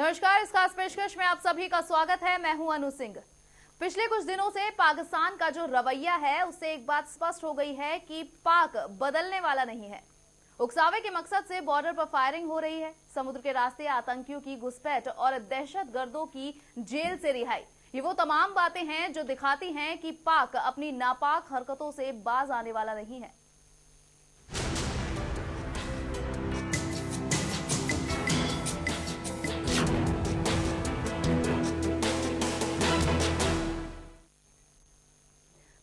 नमस्कार, इस खास पेशकश में आप सभी का स्वागत है। मैं हूं अनु सिंह। पिछले कुछ दिनों से पाकिस्तान का जो रवैया है उससे एक बात स्पष्ट हो गई है कि पाक बदलने वाला नहीं है। उकसावे के मकसद से बॉर्डर पर फायरिंग हो रही है। समुद्र के रास्ते आतंकियों की घुसपैठ और दहशतगर्दों की जेल से रिहाई, ये वो तमाम बातें हैं जो दिखाती हैं कि पाक अपनी नापाक हरकतों से बाज आने वाला नहीं है।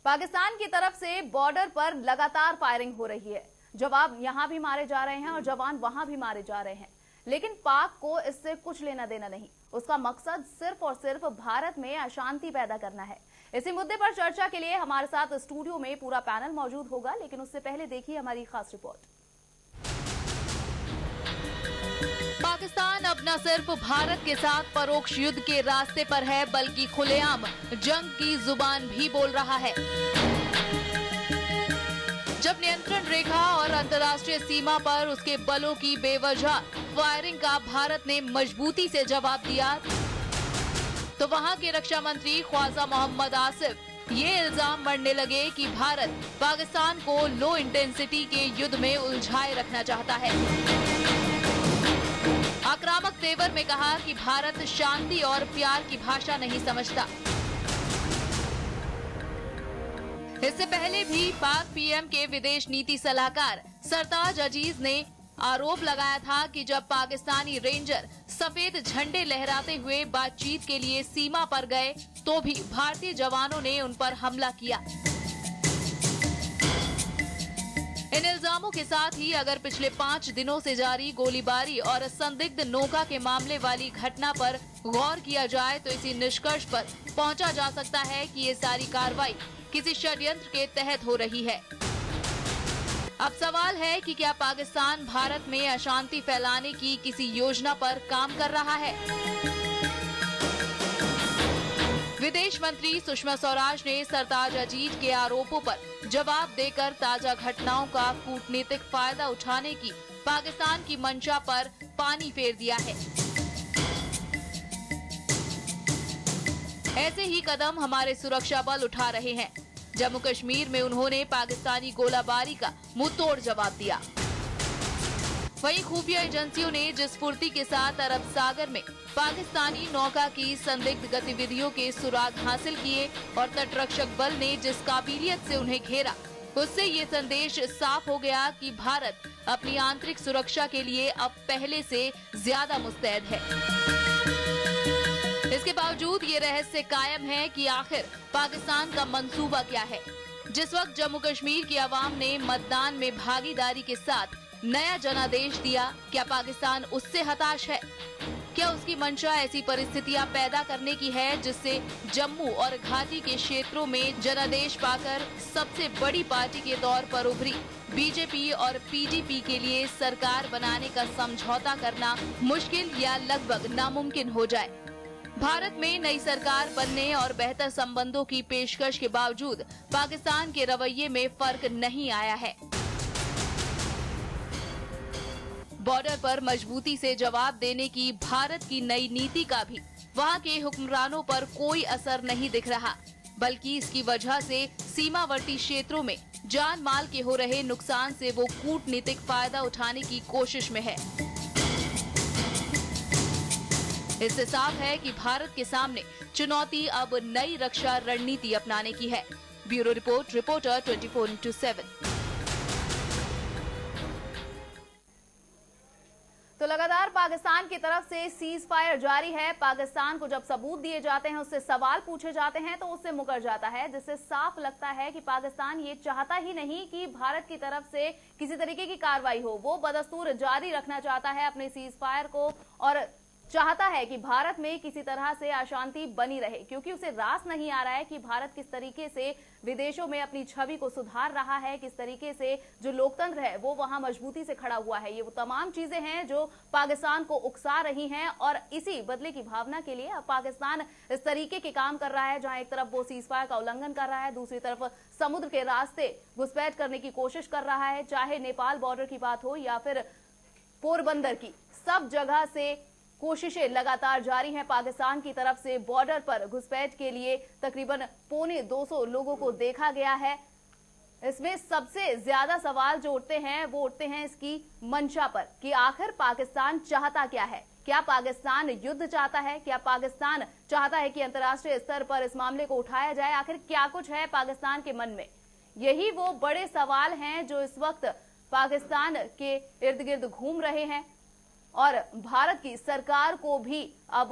पाकिस्तान की तरफ से बॉर्डर पर लगातार फायरिंग हो रही है। जवाब यहां भी मारे जा रहे हैं और जवान वहां भी मारे जा रहे हैं, लेकिन पाक को इससे कुछ लेना देना नहीं। उसका मकसद सिर्फ और सिर्फ भारत में अशांति पैदा करना है। इसी मुद्दे पर चर्चा के लिए हमारे साथ स्टूडियो में पूरा पैनल मौजूद होगा, लेकिन उससे पहले देखिए हमारी खास रिपोर्ट। पाकिस्तान अब न सिर्फ भारत के साथ परोक्ष युद्ध के रास्ते पर है, बल्कि खुलेआम जंग की जुबान भी बोल रहा है। जब नियंत्रण रेखा और अंतर्राष्ट्रीय सीमा पर उसके बलों की बेवजह फायरिंग का भारत ने मजबूती से जवाब दिया, तो वहां के रक्षा मंत्री ख्वाजा मोहम्मद आसिफ ये इल्जाम मढ़ने लगे कि भारत पाकिस्तान को लो इंटेंसिटी के युद्ध में उलझाए रखना चाहता है। आक्रामक तेवर में कहा कि भारत शांति और प्यार की भाषा नहीं समझता। इससे पहले भी पाक पीएम के विदेश नीति सलाहकार सरताज अजीज ने आरोप लगाया था कि जब पाकिस्तानी रेंजर सफेद झंडे लहराते हुए बातचीत के लिए सीमा पर गए तो भी भारतीय जवानों ने उन पर हमला किया। इन इल्जामों के साथ ही अगर पिछले 5 दिनों से जारी गोलीबारी और संदिग्ध नौका के मामले वाली घटना पर गौर किया जाए तो इसी निष्कर्ष पर पहुंचा जा सकता है कि ये सारी कार्रवाई किसी षड्यंत्र के तहत हो रही है। अब सवाल है कि क्या पाकिस्तान भारत में अशांति फैलाने की किसी योजना पर काम कर रहा है? विदेश मंत्री सुषमा स्वराज ने सरताज अजीज के आरोपों पर जवाब देकर ताजा घटनाओं का कूटनीतिक फायदा उठाने की पाकिस्तान की मंशा पर पानी फेर दिया है। ऐसे ही कदम हमारे सुरक्षा बल उठा रहे हैं। जम्मू कश्मीर में उन्होंने पाकिस्तानी गोलाबारी का मुंहतोड़ जवाब दिया। वहीं खुफिया एजेंसियों ने जिस फुर्ती के साथ अरब सागर में पाकिस्तानी नौका की संदिग्ध गतिविधियों के सुराग हासिल किए और तटरक्षक बल ने जिस काबिलियत से उन्हें घेरा, उससे ये संदेश साफ हो गया कि भारत अपनी आंतरिक सुरक्षा के लिए अब पहले से ज्यादा मुस्तैद है। इसके बावजूद ये रहस्य कायम है कि आखिर पाकिस्तान का मंसूबा क्या है। जिस वक्त जम्मू कश्मीर की आवाम ने मतदान में भागीदारी के साथ नया जनादेश दिया, क्या पाकिस्तान उससे हताश है? क्या उसकी मंशा ऐसी परिस्थितियां पैदा करने की है जिससे जम्मू और घाटी के क्षेत्रों में जनादेश पाकर सबसे बड़ी पार्टी के तौर पर उभरी बीजेपी और पीडीपी के लिए सरकार बनाने का समझौता करना मुश्किल या लगभग नामुमकिन हो जाए? भारत में नई सरकार बनने और बेहतर संबंधों की पेशकश के बावजूद पाकिस्तान के रवैये में फर्क नहीं आया है। बॉर्डर पर मजबूती से जवाब देने की भारत की नई नीति का भी वहां के हुक्मरानों पर कोई असर नहीं दिख रहा, बल्कि इसकी वजह से सीमावर्ती क्षेत्रों में जान माल के हो रहे नुकसान से वो कूटनीतिक फायदा उठाने की कोशिश में है। इससे साफ है कि भारत के सामने चुनौती अब नई रक्षा रणनीति अपनाने की है। Bureau report, reporter 24x7। तो लगातार पाकिस्तान की तरफ से सीज फायर जारी है। पाकिस्तान को जब सबूत दिए जाते हैं, उससे सवाल पूछे जाते हैं तो उससे मुकर जाता है, जिससे साफ लगता है कि पाकिस्तान ये चाहता ही नहीं कि भारत की तरफ से किसी तरीके की कार्रवाई हो। वो बदस्तूर जारी रखना चाहता है अपने सीज फायर को और चाहता है कि भारत में किसी तरह से अशांति बनी रहे, क्योंकि उसे रास नहीं आ रहा है कि भारत किस तरीके से विदेशों में अपनी छवि को सुधार रहा है, किस तरीके से जो लोकतंत्र है वो वहां मजबूती से खड़ा हुआ है। ये वो तमाम चीजें हैं जो पाकिस्तान को उकसा रही हैं और इसी बदले की भावना के लिए अब पाकिस्तान इस तरीके के काम कर रहा है, जहां एक तरफ वो सीजफायर का उल्लंघन कर रहा है, दूसरी तरफ समुद्र के रास्ते घुसपैठ करने की कोशिश कर रहा है। चाहे नेपाल बॉर्डर की बात हो या फिर पोरबंदर की, सब जगह से कोशिशें लगातार जारी हैं पाकिस्तान की तरफ से। बॉर्डर पर घुसपैठ के लिए तकरीबन 250 लोगों को देखा गया है। इसमें सबसे ज्यादा सवाल जो उठते हैं वो उठते हैं इसकी मंशा पर कि आखिर पाकिस्तान चाहता क्या है। क्या पाकिस्तान युद्ध चाहता है? क्या पाकिस्तान चाहता है कि अंतर्राष्ट्रीय स्तर पर इस मामले को उठाया जाए? आखिर क्या कुछ है पाकिस्तान के मन में? यही वो बड़े सवाल हैं जो इस वक्त पाकिस्तान के इर्द गिर्द घूम रहे हैं और भारत की सरकार को भी अब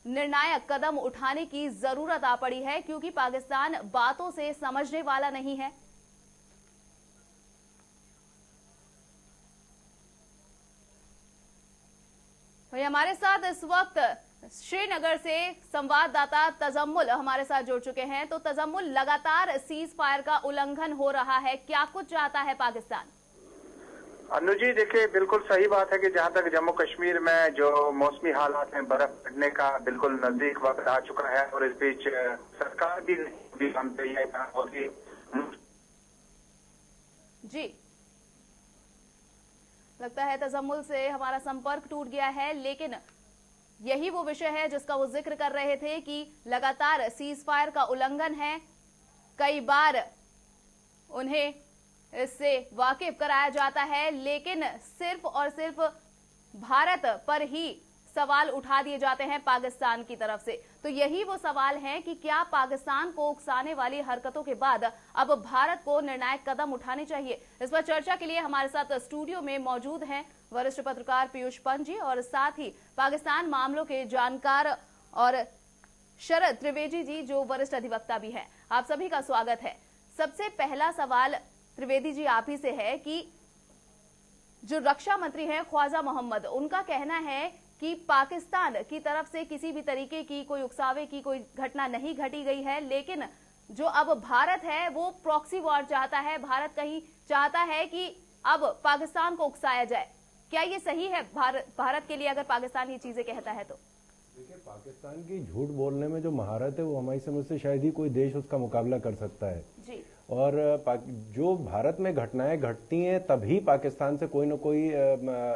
निर्णायक कदम उठाने की जरूरत आ पड़ी है, क्योंकि पाकिस्तान बातों से समझने वाला नहीं है। वही हमारे साथ इस वक्त श्रीनगर से संवाददाता तजम्मुल हमारे साथ जुड़ चुके हैं। तो तजम्मुल, लगातार सीज फायर का उल्लंघन हो रहा है, क्या कुछ चाहता है पाकिस्तान? अनु जी, देखिए बिल्कुल सही बात है कि जहां तक जम्मू कश्मीर में जो मौसमी हालात हैं, बर्फ पड़ने का बिल्कुल नजदीक वक्त आ चुका है और इस बीच सरकार भी जी, लगता है तजम्मुल से हमारा संपर्क टूट गया है, लेकिन यही वो विषय है जिसका वो जिक्र कर रहे थे कि लगातार सीज फायर का उल्लंघन है। कई बार उन्हें इससे वाकिफ कराया जाता है, लेकिन सिर्फ और सिर्फ भारत पर ही सवाल उठा दिए जाते हैं पाकिस्तान की तरफ से। तो यही वो सवाल है कि क्या पाकिस्तान को उकसाने वाली हरकतों के बाद अब भारत को निर्णायक कदम उठाने चाहिए? इस पर चर्चा के लिए हमारे साथ स्टूडियो में मौजूद हैं वरिष्ठ पत्रकार पीयूष पंत जी और साथ ही पाकिस्तान मामलों के जानकार और शरद त्रिवेदी जी जो वरिष्ठ अधिवक्ता भी हैं। आप सभी का स्वागत है। सबसे पहला सवाल त्रिवेदी जी आप ही से है कि जो रक्षा मंत्री हैं ख्वाजा मोहम्मद, उनका कहना है कि पाकिस्तान की तरफ से किसी भी तरीके की कोई उकसावे की कोई घटना नहीं घटी गई है, लेकिन जो अब भारत है वो प्रॉक्सी वॉर चाहता है। भारत कहीं चाहता है कि अब पाकिस्तान को उकसाया जाए। क्या ये सही है भारत के लिए अगर पाकिस्तान ये चीजें कहता है? तो देखिए, पाकिस्तान की झूठ बोलने में जो महारत है वो हमारी समझ से शायद ही कोई देश उसका मुकाबला कर सकता है जी। और जो भारत में घटनाएं घटती हैं तभी पाकिस्तान से कोई न कोई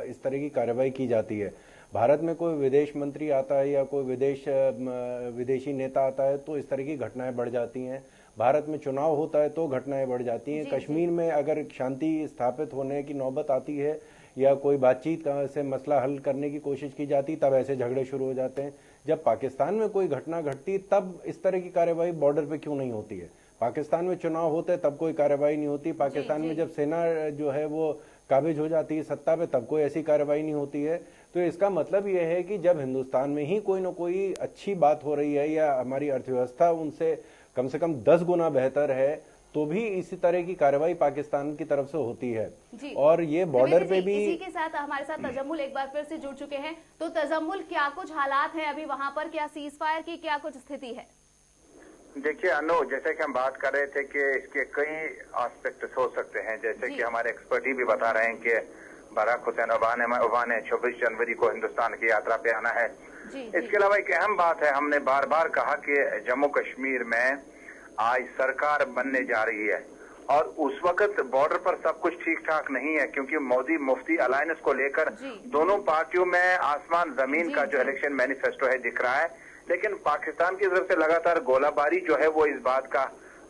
इस तरह की कार्रवाई की जाती है। भारत में कोई विदेश मंत्री आता है या कोई विदेशी नेता आता है तो इस तरह की घटनाएं बढ़ जाती हैं। भारत में चुनाव होता है तो घटनाएं बढ़ जाती हैं। कश्मीर में अगर शांति स्थापित होने की नौबत आती है या कोई बातचीत से मसला हल करने की कोशिश की जाती तब ऐसे झगड़े शुरू हो जाते हैं। जब पाकिस्तान में कोई घटना घटती तब इस तरह की कार्रवाई बॉर्डर पे क्यों नहीं होती है? पाकिस्तान में चुनाव होते तब कोई कार्रवाई नहीं होती। पाकिस्तान में जब सेना जो है वो काबिज हो जाती है सत्ता पे तब कोई ऐसी कार्रवाई नहीं होती है। तो इसका मतलब यह है कि जब हिंदुस्तान में ही कोई ना कोई अच्छी बात हो रही है या हमारी अर्थव्यवस्था उनसे कम से कम 10 गुना बेहतर है तो भी इसी तरह की कार्रवाई पाकिस्तान की तरफ से होती है। और ये बॉर्डर पे भी इसी के साथ हमारे साथ तजम्मुल एक बार फिर से जुड़ चुके हैं। तो तजम्मुल, क्या कुछ हालात हैं अभी वहां पर? क्या सीज फायर की क्या कुछ स्थिति है? देखिए अनु, जैसे कि हम बात कर रहे थे कि इसके कई एस्पेक्ट्स हो सकते हैं, जैसे कि हमारे एक्सपर्ट ही भी बता रहे हैं कि बराक हुसैन ओबामा ने 26 जनवरी को हिंदुस्तान की यात्रा पे आना है। इसके अलावा एक अहम बात है, हमने बार बार कहा कि जम्मू कश्मीर में आज सरकार बनने जा रही है और उस वक्त बॉर्डर पर सब कुछ ठीक ठाक नहीं है, क्योंकि मोदी मुफ्ती अलायंस को लेकर दोनों पार्टियों में आसमान जमीन का जो इलेक्शन मैनिफेस्टो है दिख रहा है। लेकिन पाकिस्तान की तरफ से लगातार गोलाबारी जो है वो इस बात का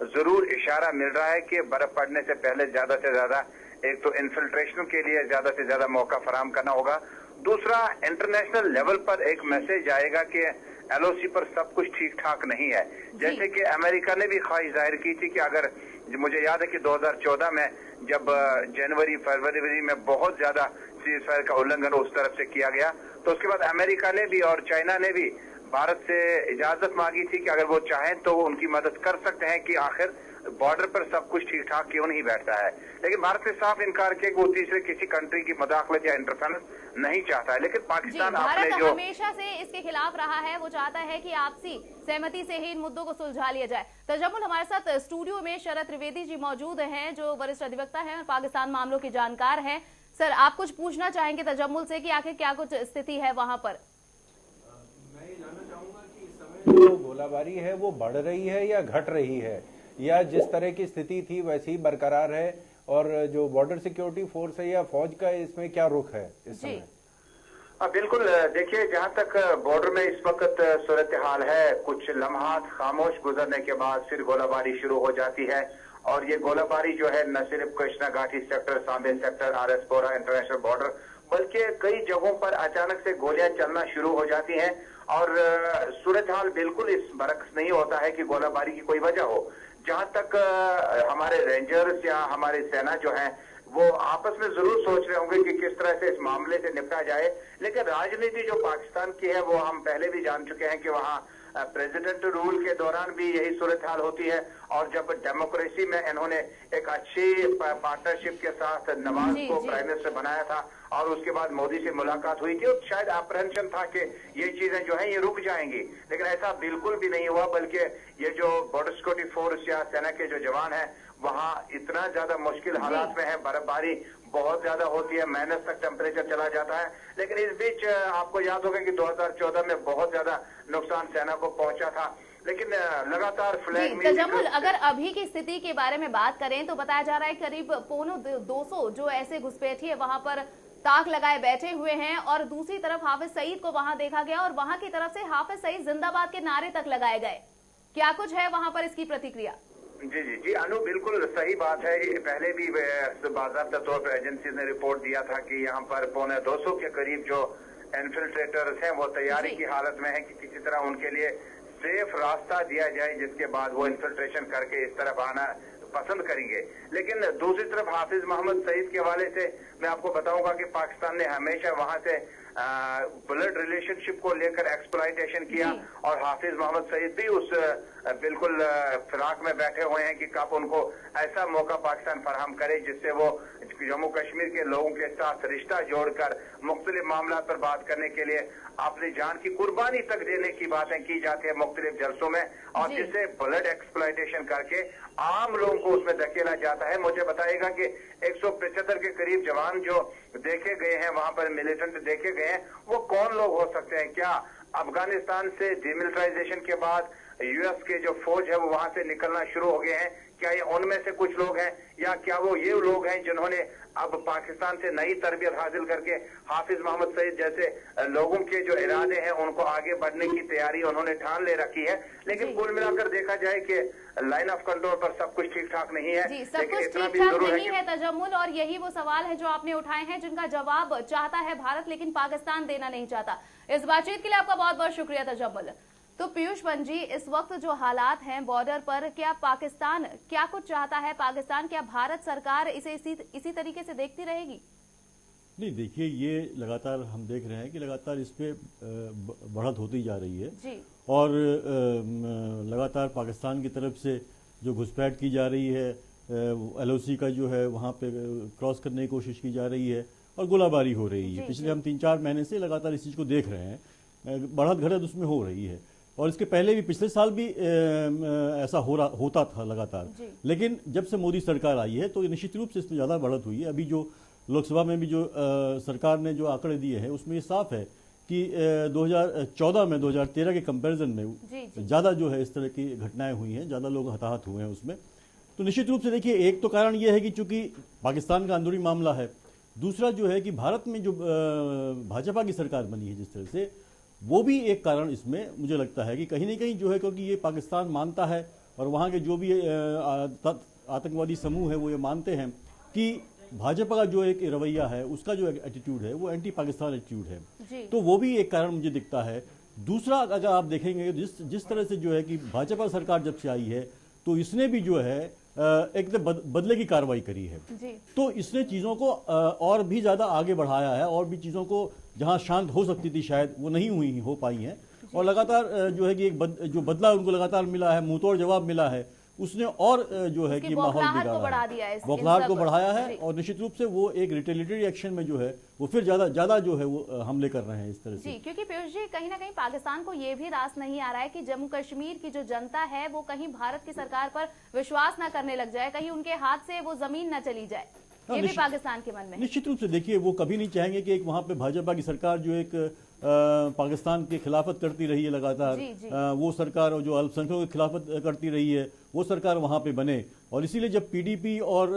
जरूर इशारा मिल रहा है कि बर्फ पड़ने से पहले ज्यादा से ज्यादा एक तो इन्फिल्ट्रेशन के लिए ज्यादा से ज्यादा मौका फराहम करना होगा। दूसरा, इंटरनेशनल लेवल पर एक मैसेज आएगा कि एलओसी पर सब कुछ ठीक ठाक नहीं है। जैसे कि अमेरिका ने भी ख्वाहिश जाहिर की थी कि अगर, मुझे याद है कि 2014 में जब जनवरी फरवरी में बहुत ज्यादा सीज फायर का उल्लंघन उस तरफ से किया गया तो उसके बाद अमेरिका ने भी और चाइना ने भी भारत से इजाजत मांगी थी कि अगर वो चाहें तो वो उनकी मदद कर सकते हैं कि आखिर बॉर्डर पर सब कुछ ठीक ठाक क्यों नहीं बैठता है। लेकिन भारत ने साफ इनकार किया कि वो तीसरे किसी कंट्री की मदाखलत या इंटरफेरेंस नहीं चाहता है। लेकिन पाकिस्तान भारत हमेशा से इसके खिलाफ रहा है, वो चाहता है कि आपसी सहमति से ही इन मुद्दों को सुलझा लिया जाए। तजम्मुल, हमारे साथ स्टूडियो में शरद त्रिवेदी जी मौजूद हैं जो वरिष्ठ अधिवक्ता हैं और पाकिस्तान मामलों के जानकार हैं। सर, आप कुछ पूछना चाहेंगे तजम्मुल से कि आखिर क्या कुछ स्थिति है वहां पर? मैं ये जानना चाहूंगा कि इस समय जो गोलाबारी है वो बढ़ रही है या घट रही है, या जिस तरह की स्थिति थी वैसी ही बरकरार है, और जो बॉर्डर सिक्योरिटी फोर्स है या फौज का इसमें क्या रुख है इस समय? बिल्कुल। देखिए, जहां तक बॉर्डर में इस वक्त सूरत हाल है, कुछ लम्हात खामोश गुजरने के बाद फिर गोलाबारी शुरू हो जाती है। और ये गोलाबारी जो है न सिर्फ कृष्णा घाटी सेक्टर, सांबे सेक्टर, RS-पोरा इंटरनेशनल बॉर्डर, बल्कि कई जगहों पर अचानक से गोलियां चलना शुरू हो जाती हैं। और सूरत हाल बिल्कुल इस बरक्स नहीं होता है कि गोलाबारी की कोई वजह हो। जहां तक हमारे रेंजर्स या हमारी सेना जो है वो आपस में जरूर सोच रहे होंगे कि किस तरह से इस मामले से निपटा जाए, लेकिन राजनीति जो पाकिस्तान की है वो हम पहले भी जान चुके हैं कि वहाँ प्रेसिडेंट रूल के दौरान भी यही सूरत हाल होती है। और जब डेमोक्रेसी में इन्होंने एक अच्छी पार्टनरशिप के साथ नवाज को प्राइम मिनिस्टर बनाया था और उसके बाद मोदी से मुलाकात हुई थी, और शायद अप्रहेंशन था कि ये चीजें जो हैं ये रुक जाएंगी, लेकिन ऐसा बिल्कुल भी नहीं हुआ। बल्कि ये जो बॉर्डर सिक्योरिटी फोर्स या सेना के जो जवान हैं वहाँ इतना ज्यादा मुश्किल हालात में है, बर्फबारी बहुत ज्यादा होती है, माइनस तक टेम्परेचर चला जाता है। लेकिन इस बीच आपको याद होगा कि 2014 में बहुत ज्यादा नुकसान सेना को पहुंचा था। लेकिन लगातार फ्लैग तजम्मुल, अगर अभी की स्थिति के बारे में बात करें तो बताया जा रहा है करीब 200 जो ऐसे घुसपैठिए वहां पर ताक लगाए बैठे हुए हैं, और दूसरी तरफ हाफिज सईद को वहां देखा गया और वहां की तरफ से हाफिज सईद जिंदाबाद के नारे तक लगाए गए। क्या कुछ है वहां पर इसकी प्रतिक्रिया? जी अनु, बिल्कुल सही बात है। पहले भी बाज़ाब्ता तौर पर एजेंसी ने रिपोर्ट दिया था कि यहाँ पर 250 के करीब जो इन्फिल्ट्रेटर्स हैं वो तैयारी की हालत में है कि किसी तरह उनके लिए सेफ रास्ता दिया जाए, जिसके बाद वो इन्फिल्ट्रेशन करके इस तरफ आना पसंद करेंगे। लेकिन दूसरी तरफ हाफिज मोहम्मद सईद के हवाले से मैं आपको बताऊंगा कि पाकिस्तान ने हमेशा वहां से ब्लड रिलेशनशिप को लेकर एक्सप्लॉयटेशन किया, और हाफिज मोहम्मद सईद भी उस बिल्कुल फिराक में बैठे हुए हैं कि कब उनको ऐसा मौका पाकिस्तान फराहम करे जिससे वो जम्मू कश्मीर के लोगों के साथ रिश्ता जोड़कर मुख्तलिफ मामला पर बात करने के लिए अपनी जान की कुर्बानी तक देने की बातें की जाती है मुख्तलिफ जलसों में, और जिससे ब्लड एक्सप्लॉयटेशन करके आम लोगों को उसमें धकेला जाता है। मुझे बताइएगा कि 175 के करीब जवान जो देखे गए हैं वहां पर, मिलिटेंट देखे गए हैं, वो कौन लोग हो सकते हैं? क्या अफगानिस्तान से डिमिलिटराइजेशन के बाद US के जो फौज है वो वहां से निकलना शुरू हो गए हैं? क्या ये उनमें से कुछ लोग हैं, या क्या वो ये लोग हैं जिन्होंने अब पाकिस्तान से नई तरबियत हासिल करके हाफिज मोहम्मद सईद जैसे लोगों के जो इरादे हैं उनको आगे बढ़ने की तैयारी उन्होंने ठान ले रखी है? लेकिन कुल मिलाकर देखा जाए कि लाइन ऑफ कंट्रोल पर सब कुछ ठीक ठाक नहीं है। जी, सब कुछ ठीक ठाक नहीं है तजम्मुल, और यही वो सवाल है जो आपने उठाए हैं, जिनका जवाब चाहता है भारत लेकिन पाकिस्तान देना नहीं चाहता। इस बातचीत के लिए आपका बहुत बहुत शुक्रिया तजम्मुल। तो पीयूष पंजी, इस वक्त जो हालात हैं बॉर्डर पर, क्या पाकिस्तान क्या कुछ चाहता है? पाकिस्तान, क्या भारत सरकार इसे इसी तरीके से देखती रहेगी? नहीं, देखिए, ये लगातार हम देख रहे हैं कि लगातार इस पे बढ़त होती जा रही है जी। और लगातार पाकिस्तान की तरफ से जो घुसपैठ की जा रही है, LOC का जो है वहाँ पे क्रॉस करने की कोशिश की जा रही है और गोलाबारी हो रही है। पिछले हम 3-4 महीने से लगातार इस चीज़ को देख रहे हैं, बढ़त घटत उसमें हो रही है। और इसके पहले भी पिछले साल भी ऐसा होता था लगातार, लेकिन जब से मोदी सरकार आई है तो निश्चित रूप से इसमें ज़्यादा बढ़त हुई है। अभी जो लोकसभा में भी जो सरकार ने जो आंकड़े दिए हैं उसमें ये साफ है कि 2014 में 2013 के कंपैरिजन में ज़्यादा जो है इस तरह की घटनाएं हुई हैं, ज़्यादा लोग हताहत हुए हैं उसमें। तो निश्चित रूप से देखिए, एक तो कारण ये है कि चूंकि पाकिस्तान का अंदरूनी मामला है, दूसरा जो है कि भारत में जो भाजपा की सरकार बनी है जिस तरह से, वो भी एक कारण इसमें मुझे लगता है कि कहीं ना कहीं जो है, क्योंकि ये पाकिस्तान मानता है और वहाँ के जो भी आतंकवादी समूह है वो ये मानते हैं कि भाजपा का जो एक रवैया है, उसका जो एटीट्यूड है वो एंटी पाकिस्तान एटीट्यूड है, तो वो भी एक कारण मुझे दिखता है। दूसरा, अगर आप देखेंगे जिस तरह से जो है कि भाजपा सरकार जब से आई है तो इसने भी जो है एकदम बदले की कार्रवाई करी है, तो इसने चीज़ों को और भी ज़्यादा आगे बढ़ाया है, और भी चीज़ों को जहां शांत हो सकती थी शायद वो नहीं हो पाई हैं, और लगातार जो है कि जो बदला उनको लगातार मिला है, मुंहतोड़ जवाब मिला है, उसने और जो है कि माहौल बिगाड़ा है, बौखलाहट को बढ़ाया है, और निश्चित रूप से वो एक रिटेलिटरी एक्शन में जो है वो फिर ज्यादा जो है वो हमले कर रहे हैं इस तरह से। जी, क्योंकि पीयूष जी, कहीं ना कहीं पाकिस्तान को ये भी रास नहीं आ रहा है कि जम्मू कश्मीर की जो जनता है वो कहीं भारत की सरकार पर विश्वास न करने लग जाए, कहीं उनके हाथ से वो जमीन न चली जाए, ये भी पाकिस्तान के मन में। निश्चित रूप से देखिए, वो कभी नहीं चाहेंगे कि एक वहाँ पे भाजपा की सरकार जो एक पाकिस्तान की खिलाफत करती रही है लगातार, वो सरकार जो अल्पसंख्यकों की खिलाफत करती रही है वो सरकार वहाँ पे बने। और इसीलिए जब PDP और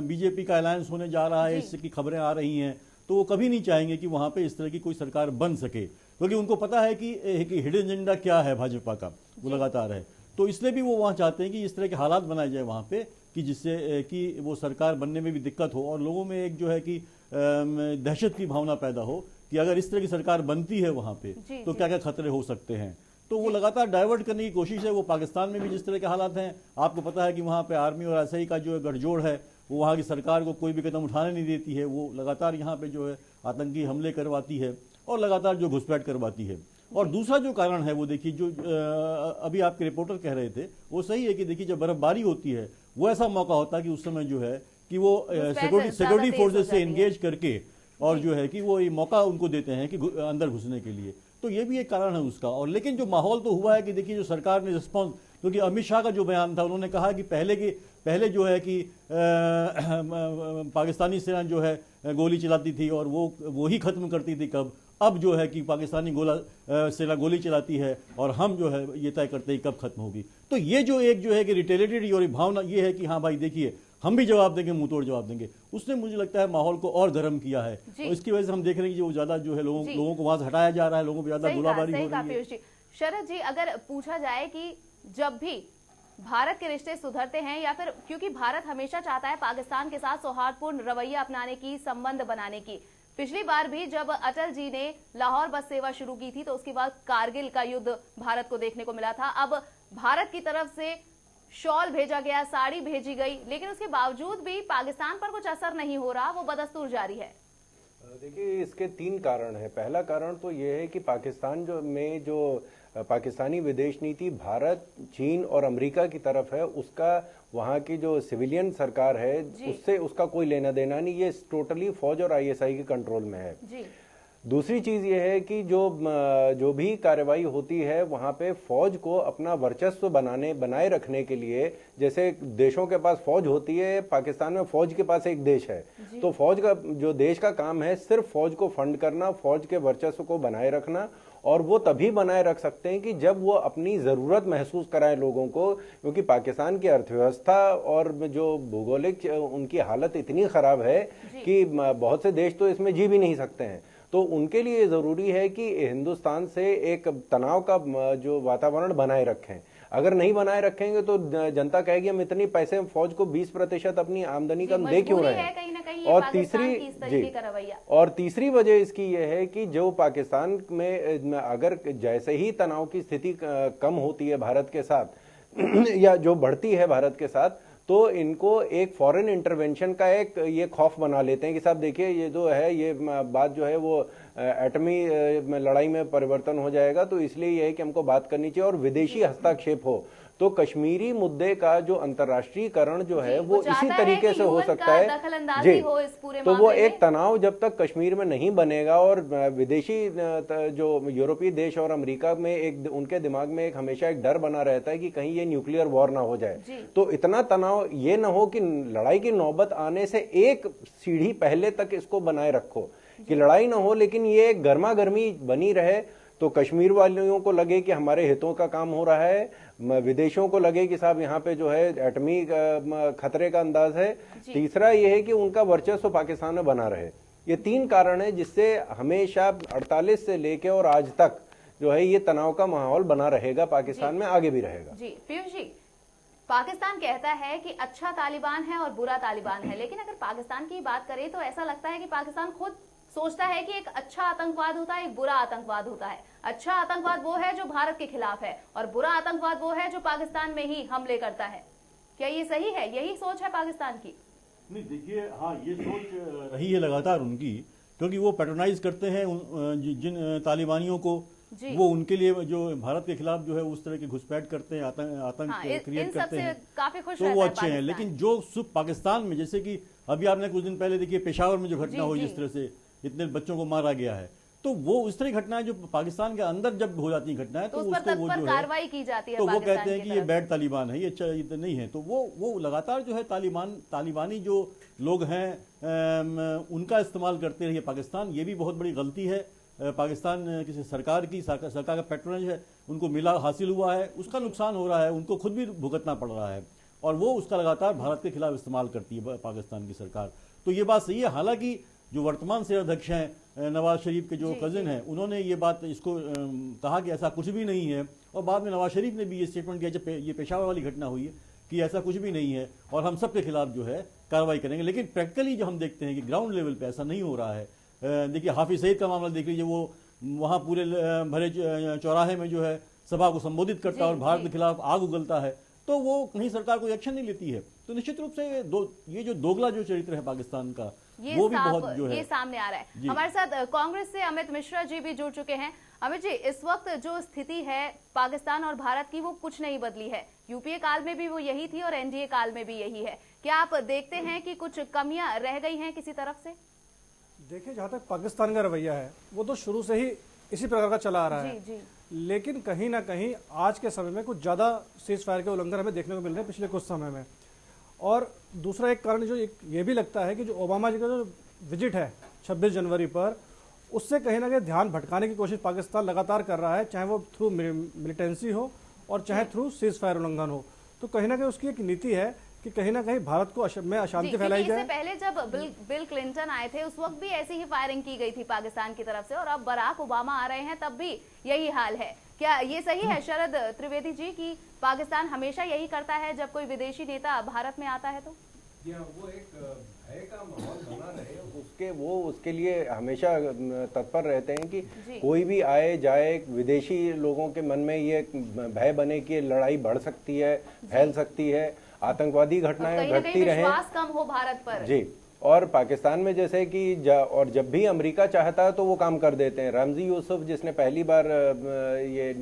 BJP का अलायंस होने जा रहा है, इसकी खबरें आ रही हैं, तो वो कभी नहीं चाहेंगे कि वहां पे इस तरह की कोई सरकार बन सके, क्योंकि उनको पता है कि हिडन एजेंडा क्या है भाजपा का, वो लगातार है। तो इसलिए भी वो वहां चाहते हैं कि इस तरह के हालात बनाए जाए वहां पे कि जिससे कि वो सरकार बनने में भी दिक्कत हो और लोगों में एक जो है कि दहशत की भावना पैदा हो कि अगर इस तरह की सरकार बनती है वहां पे तो क्या क्या खतरे हो सकते हैं। तो वो लगातार डाइवर्ट करने की कोशिश है। वो पाकिस्तान में भी जिस तरह के हालात हैं, आपको पता है कि वहाँ पे आर्मी और एसआई का जो गठजोड़ है वो वहाँ की सरकार को कोई भी कदम उठाने नहीं देती है। वो लगातार यहाँ पे जो है आतंकी हमले करवाती है और लगातार जो घुसपैठ करवाती है। और दूसरा जो कारण है वो देखिए, जो अभी आपके रिपोर्टर कह रहे थे वो सही है कि देखिए जब बर्फबारी होती है वो ऐसा मौका होता है कि उस समय जो है कि वो सिक्योरिटी फोर्सेज से एंगेज करके और जो है कि वो ये मौका उनको देते हैं कि अंदर घुसने के लिए। तो ये भी एक कारण है उसका। और लेकिन जो माहौल तो हुआ है कि देखिए जो सरकार ने रिस्पॉन्स, क्योंकि अमित शाह का जो बयान था उन्होंने कहा कि पहले जो है कि पाकिस्तानी सेना जो है गोली चलाती थी और वो ही खत्म करती थी कब, अब जो है कि पाकिस्तानी सेना गोली चलाती है और हम जो है ये तय करते ही कब खत्म होगी। तो ये जो एक जो है कि रिटेलिएटेड और भावना ये है कि हाँ भाई देखिए हम भी जवाब देंगे, मुंह तोड़ जवाब देंगे, उसने मुझे लगता है माहौल को और गर्म किया है। और इसकी वजह से हम देख रहे हैं कि वो ज्यादा जो है लोगों को वहां से हटाया जा रहा है, लोगों पर ज्यादा गोलाबारी हो रही है। शरद जी, अगर पूछा जाए कि जब भी भारत के रिश्ते सुधरते हैं या फिर क्योंकि भारत हमेशा चाहता है पाकिस्तान के साथ सौहार्दपूर्ण रवैया अपनाने की, संबंध बनाने की। पिछली बार भी जब अटल जी ने लाहौर बस सेवा शुरू की थी तो उसके बाद कारगिल का युद्ध भारत को देखने को मिला था। अब भारत की तरफ से शॉल भेजा गया, साड़ी भेजी गई, लेकिन उसके बावजूद भी पाकिस्तान पर कुछ असर नहीं हो रहा, वो बदस्तूर जारी है। देखिए इसके 3 कारण हैं। पहला कारण तो ये है कि पाकिस्तान जो पाकिस्तानी विदेश नीति भारत, चीन और अमेरिका की तरफ है, उसका वहाँ की जो सिविलियन सरकार है उससे उसका कोई लेना देना नहीं। ये टोटली फौज और आईएसआई के कंट्रोल में है। दूसरी चीज ये है कि जो भी कार्रवाई होती है वहां पे फौज को अपना वर्चस्व बनाए रखने के लिए, जैसे देशों के पास फौज होती है, पाकिस्तान में फौज के पास एक देश है, तो फौज का जो देश का काम है सिर्फ फौज को फंड करना, फौज के वर्चस्व को बनाए रखना। और वो तभी बनाए रख सकते हैं कि जब वो अपनी जरूरत महसूस कराए लोगों को, क्योंकि पाकिस्तान की अर्थव्यवस्था और जो भौगोलिक उनकी हालत इतनी खराब है कि बहुत से देश तो इसमें जी भी नहीं सकते हैं। तो उनके लिए जरूरी है कि हिंदुस्तान से एक तनाव का जो वातावरण बनाए रखें। अगर नहीं बनाए रखेंगे तो जनता कहेगी हम इतनी पैसे फौज को 20% अपनी आमदनी का दे क्यों रहे हैं। और तीसरी वजह इसकी यह है कि जो पाकिस्तान में अगर जैसे ही तनाव की स्थिति कम होती है भारत के साथ या जो बढ़ती है भारत के साथ, तो इनको एक फॉरेन इंटरवेंशन का एक ये खौफ बना लेते हैं कि साहब देखिए ये जो है ये बात जो है वो एटमी लड़ाई में परिवर्तन हो जाएगा, तो इसलिए ये है कि हमको बात करनी चाहिए और विदेशी हस्तक्षेप हो। तो कश्मीरी मुद्दे का जो अंतर्राष्ट्रीयकरण जो है वो इसी तरीके से हो सकता है जी। तो वो एक तनाव जब तक कश्मीर में नहीं बनेगा और विदेशी जो यूरोपीय देश और अमेरिका में एक उनके दिमाग में एक हमेशा एक डर बना रहता है कि कहीं ये न्यूक्लियर वॉर ना हो जाए, तो इतना तनाव ये ना हो कि लड़ाई की नौबत आने से एक सीढ़ी पहले तक इसको बनाए रखो कि लड़ाई ना हो, लेकिन ये गर्मा गर्मी बनी रहे। तो कश्मीर वालियों को लगे कि हमारे हितों का काम हो रहा है, विदेशों को लगे कि साहब यहाँ पे जो है एटमी खतरे का अंदाज है। तीसरा ये है कि उनका वर्चस्व पाकिस्तान में बना रहे। ये 3 कारण है जिससे हमेशा 48 से लेके और आज तक जो है ये तनाव का माहौल बना रहेगा पाकिस्तान में, आगे भी रहेगा। जी पीयूष जी, पाकिस्तान कहता है कि अच्छा तालिबान है और बुरा तालिबान है, लेकिन अगर पाकिस्तान की बात करें तो ऐसा लगता है कि पाकिस्तान खुद सोचता है कि एक अच्छा आतंकवाद होता है, एक बुरा आतंकवाद होता है। अच्छा आतंकवाद वो है जो भारत के खिलाफ है और बुरा आतंकवाद वो है जो पाकिस्तान में ही हमले करता है। क्या ये सही है? यही सोच है पाकिस्तान की? नहीं देखिए, हाँ ये सोच रही है लगातार उनकी, क्योंकि वो पैट्रोनाइज करते हैं जिन तालिबानियों को, वो उनके लिए जो भारत के खिलाफ जो है उस तरह के घुसपैठ करते हैं, आतंक क्रिएट करते हैं, काफी खुश तो वो अच्छे हैं। लेकिन जो पाकिस्तान में, जैसे कि अभी आपने कुछ दिन पहले देखिए पेशावर में जो घटना हुई, जिस तरह से इतने बच्चों को मारा गया है, तो वो उस तरह घटनाएं जो पाकिस्तान के अंदर जब हो जाती है घटनाएं, तो उसको वो जो कार्रवाई की जाती है, तो वो कहते हैं कि ये बैड तालिबान है, ये अच्छा ये नहीं है। तो वो लगातार जो है तालिबानी जो लोग हैं उनका इस्तेमाल करते रहिए पाकिस्तान। ये भी बहुत बड़ी गलती है। पाकिस्तान किसी सरकार का पैट्रोनेज है, उनको मिला हासिल हुआ है, उसका नुकसान हो रहा है, उनको खुद भी भुगतना पड़ रहा है और वो उसका लगातार भारत के खिलाफ इस्तेमाल करती है पाकिस्तान की सरकार। तो ये बात सही है। हालांकि जो वर्तमान से अध्यक्ष हैं नवाज शरीफ के जो कजिन हैं, उन्होंने ये बात इसको कहा कि ऐसा कुछ भी नहीं है, और बाद में नवाज शरीफ ने भी ये स्टेटमेंट दिया जब ये पेशावर वाली घटना हुई है कि ऐसा कुछ भी नहीं है और हम सबके खिलाफ जो है कार्रवाई करेंगे। लेकिन प्रैक्टिकली जो हम देखते हैं कि ग्राउंड लेवल पे ऐसा नहीं हो रहा है। देखिए हाफिज सईद का मामला देख लीजिए, वो वहाँ पूरे भरे चौराहे में जो है सभा को संबोधित करता है और भारत के खिलाफ आग उगलता है, तो वो कहीं सरकार कोई एक्शन नहीं लेती है। तो निश्चित रूप से ये जो दोगला जो चरित्र है पाकिस्तान का, वो भी बहुत जो है ये सामने आ रहा है। हमारे साथ कांग्रेस से अमित मिश्रा जी भी जुड़ चुके हैं। अमित जी, इस वक्त जो स्थिति है पाकिस्तान और भारत की, वो कुछ नहीं बदली है। यूपीए काल में भी वो यही थी और एनडीए काल में भी यही है। क्या आप देखते हैं कि कुछ कमियां रह गई हैं किसी तरफ से? देखिए, जहाँ तक पाकिस्तान का रवैया है वो तो शुरू से ही इसी प्रकार का चला आ रहा है। जी। लेकिन कहीं ना कहीं आज के समय में कुछ ज़्यादा सीज फायर के उल्लंघन हमें देखने को मिल रहे हैं पिछले कुछ समय में। और दूसरा एक कारण जो ये भी लगता है कि जो ओबामा जी का जो विजिट है 26 जनवरी पर, उससे कहीं ना कहीं ध्यान भटकाने की कोशिश पाकिस्तान लगातार कर रहा है, चाहे वो थ्रू मिलिटेंसी हो और चाहे थ्रू सीज फायर उल्लंघन हो। तो कहीं ना कहीं उसकी एक नीति है कि कहीं ना कहीं भारत को में अशांति फैलाई जाए। पहले जब बिल क्लिंटन आए थे उस वक्त भी ऐसी ही फायरिंग की गई थी पाकिस्तान की तरफ से, और अब बराक ओबामा आ रहे हैं तब भी यही हाल है। क्या ये सही है शरद त्रिवेदी जी कि पाकिस्तान हमेशा यही करता है जब कोई विदेशी नेता भारत में आता है? तो वो एक भय का माहौल बना रहे, उसके लिए हमेशा तत्पर रहते हैं कि कोई भी आए जाए, विदेशी लोगों के मन में ये भय बने कि लड़ाई बढ़ सकती है, फैल सकती है, आतंकवादी घटनाएं घटती रहें, विश्वास कम हो भारत पर। जी। और पाकिस्तान में जैसे कि और जब भी अमेरिका चाहता है तो वो काम कर देते हैं। रमजी यूसुफ जिसने पहली बार ये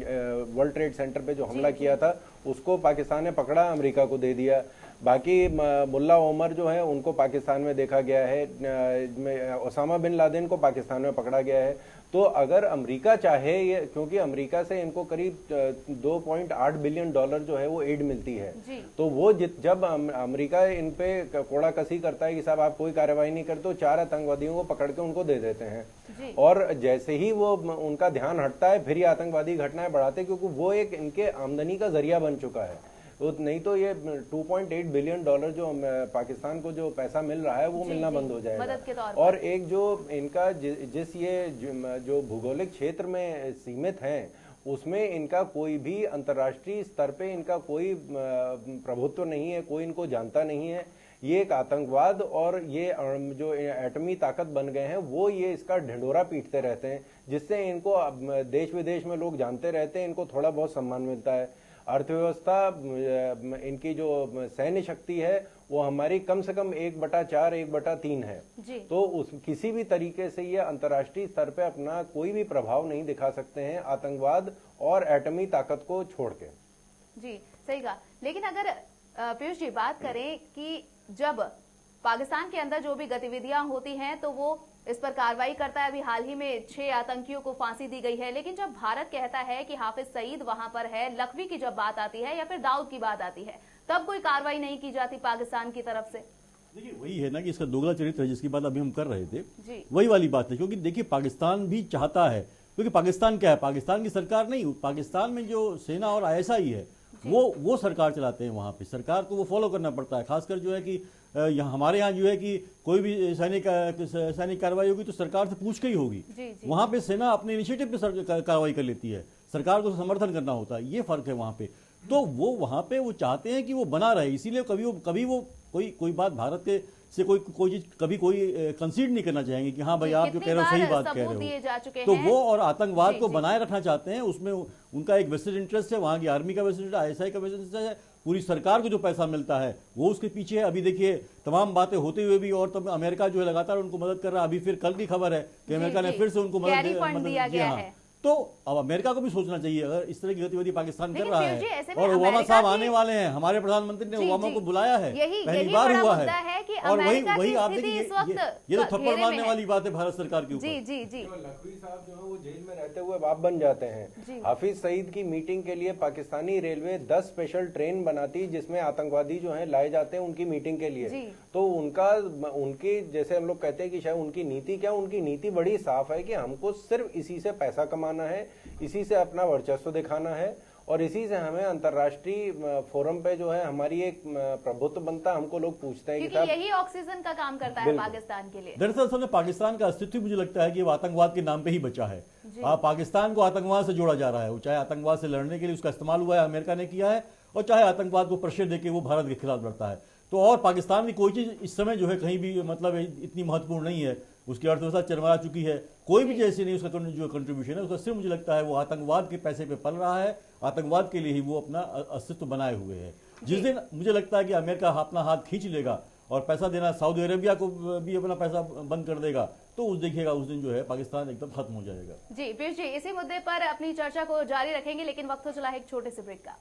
वर्ल्ड ट्रेड सेंटर पे जो हमला किया था, उसको पाकिस्तान ने पकड़ा, अमेरिका को दे दिया। बाकी मुल्ला ओमर जो है उनको पाकिस्तान में देखा गया है, ओसामा बिन लादेन को पाकिस्तान में पकड़ा गया है। तो अगर अमेरिका चाहे, क्योंकि अमेरिका से इनको करीब 2.8 बिलियन डॉलर जो है वो एड मिलती है, तो वो जब अमेरिका इन पे कोड़ा कसी करता है कि साहब आप कोई कार्रवाई नहीं करते, तो 4 आतंकवादियों को पकड़ के उनको दे देते हैं। और जैसे ही वो उनका ध्यान हटता है फिर ये आतंकवादी घटनाएं बढ़ाते, क्योंकि वो एक इनके आमदनी का जरिया बन चुका है। तो नहीं तो ये 2.8 बिलियन डॉलर जो पाकिस्तान को जो पैसा मिल रहा है वो मिलना बंद हो जाएगा। और एक जो इनका जिस ये जो भौगोलिक क्षेत्र में सीमित हैं, उसमें इनका कोई भी अंतर्राष्ट्रीय स्तर पे इनका कोई प्रभुत्व नहीं है, कोई इनको जानता नहीं है। ये एक आतंकवाद और ये जो एटमी ताकत बन गए हैं, वो ये इसका ढिंढोरा पीटते रहते हैं, जिससे इनको देश विदेश में लोग जानते रहते हैं, इनको थोड़ा बहुत सम्मान मिलता है। अर्थव्यवस्था, इनकी जो सैन्य शक्ति है वो हमारी कम से कम 1/4 1/3 है। तो किसी भी तरीके से ये अंतर्राष्ट्रीय स्तर पे अपना कोई भी प्रभाव नहीं दिखा सकते हैं आतंकवाद और एटमी ताकत को छोड़ के। जी, सही कहा। लेकिन अगर पीयूष जी बात करें कि जब पाकिस्तान के अंदर जो भी गतिविधियां होती हैं तो वो इस पर कार्रवाई करता है। अभी हाल ही में 6 आतंकियों को फांसी दी गई है, लेकिन जब भारत कहता है कि हाफिज सईद वहां पर है, लखवी की जब बात आती है या फिर दाऊद की बात आती है, तब कोई कार्रवाई नहीं की जाती पाकिस्तान की तरफ से। देखिए वही है ना कि इसका दोगला चरित्र है जिसकी बात अभी हम कर रहे थे, वही वाली बात है। क्योंकि देखिए पाकिस्तान भी चाहता है, क्योंकि पाकिस्तान क्या है, पाकिस्तान की सरकार नहीं, पाकिस्तान में जो सेना और ISI है वो सरकार चलाते हैं। वहां पे सरकार को वो फॉलो करना पड़ता है। खासकर जो है कि यहाँ हमारे यहाँ जो है कि कोई भी सैनिक कार्रवाई होगी तो सरकार से पूछ के ही होगी। वहां पे सेना अपने इनिशिएटिव पे कार्रवाई कर लेती है, सरकार को समर्थन करना होता है, ये फर्क है वहां पे। तो वो वहां पे वो चाहते हैं कि वो बना रहे, इसीलिए कभी वो कोई बात भारत के से कोई चीज कभी कोई कंसीड नहीं करना चाहेंगे कि हाँ भाई आप जो कह रहे हो सही बात कह रहे हो। तो वो और आतंकवाद को बनाए रखना चाहते हैं, उसमें उनका एक वेस्टेड इंटरेस्ट है, वहां की आर्मी का वेस्टेड इंटरेस्ट, ISI का वेस्टेड इंटरेस्ट है, पूरी सरकार को जो पैसा मिलता है वो उसके पीछे है। अभी देखिए तमाम बातें होते हुए भी और तब अमेरिका जो है लगातार उनको मदद कर रहा है। अभी फिर कल की खबर है कि अमेरिका ने फिर से उनको मदद दिया। तो अब अमेरिका को भी सोचना चाहिए, अगर इस तरह की गतिविधि पाकिस्तान कर रहा है। और ओबामा साहब आने वाले हैं, हमारे प्रधानमंत्री ने ओबामा को बुलाया है, पहली बार हुआ है। और वही आप देखिए ये तो थप्पड़ मारने वाली बात है भारत सरकार के ऊपर। लखवी साहब जो है वो जेल में रहते हुए बाप बन जाते हैं। हाफिज सईद की मीटिंग के लिए पाकिस्तानी रेलवे 10 स्पेशल ट्रेन बनाती जिसमें आतंकवादी जो है लाए जाते हैं उनकी मीटिंग के लिए। तो उनकी जैसे हम लोग कहते हैं कि शायद उनकी नीति क्या, उनकी नीति बड़ी साफ है कि हमको सिर्फ इसी से पैसा कमाना है, इसी से अपना वर्चस्व दिखाना है और इसी से हमें अंतर्राष्ट्रीय फोरम पे जो है हमारी एक प्रभुत्व बनता, हमको लोग पूछते हैं क्योंकि यही ऑक्सीजन का काम करता है पाकिस्तान के लिए। दरअसल असल में पाकिस्तान का अस्तित्व मुझे लगता है कि वो आतंकवाद के नाम पे ही बचा है। पाकिस्तान को आतंकवाद से जोड़ा जा रहा है, चाहे आतंकवाद से लड़ने के लिए उसका इस्तेमाल हुआ है, अमेरिका ने किया है, और चाहे आतंकवाद को प्रेशर देके वो भारत के खिलाफ लड़ता है। तो और पाकिस्तान की कोई चीज इस समय जो है कहीं भी मतलब इतनी महत्वपूर्ण नहीं है, उसकी अर्थव्यवस्था चरमरा चुकी है, कोई भी जैसे नहीं उसका जो कंट्रीब्यूशन है उसका सिर्फ मुझे लगता है वो आतंकवाद के पैसे पे पल रहा है, आतंकवाद के लिए ही वो अपना अस्तित्व बनाए हुए है। जिस दिन मुझे लगता है कि अमेरिका अपना हाथ खींच लेगा और पैसा देना सऊदी अरेबिया को भी अपना पैसा बंद कर देगा, तो उस देखिएगा उस दिन जो है पाकिस्तान एकदम खत्म हो जाएगा। जी पीयूष जी, इसी मुद्दे पर अपनी चर्चा को जारी रखेंगे, लेकिन वक्त हो चला है एक छोटे से ब्रेक का।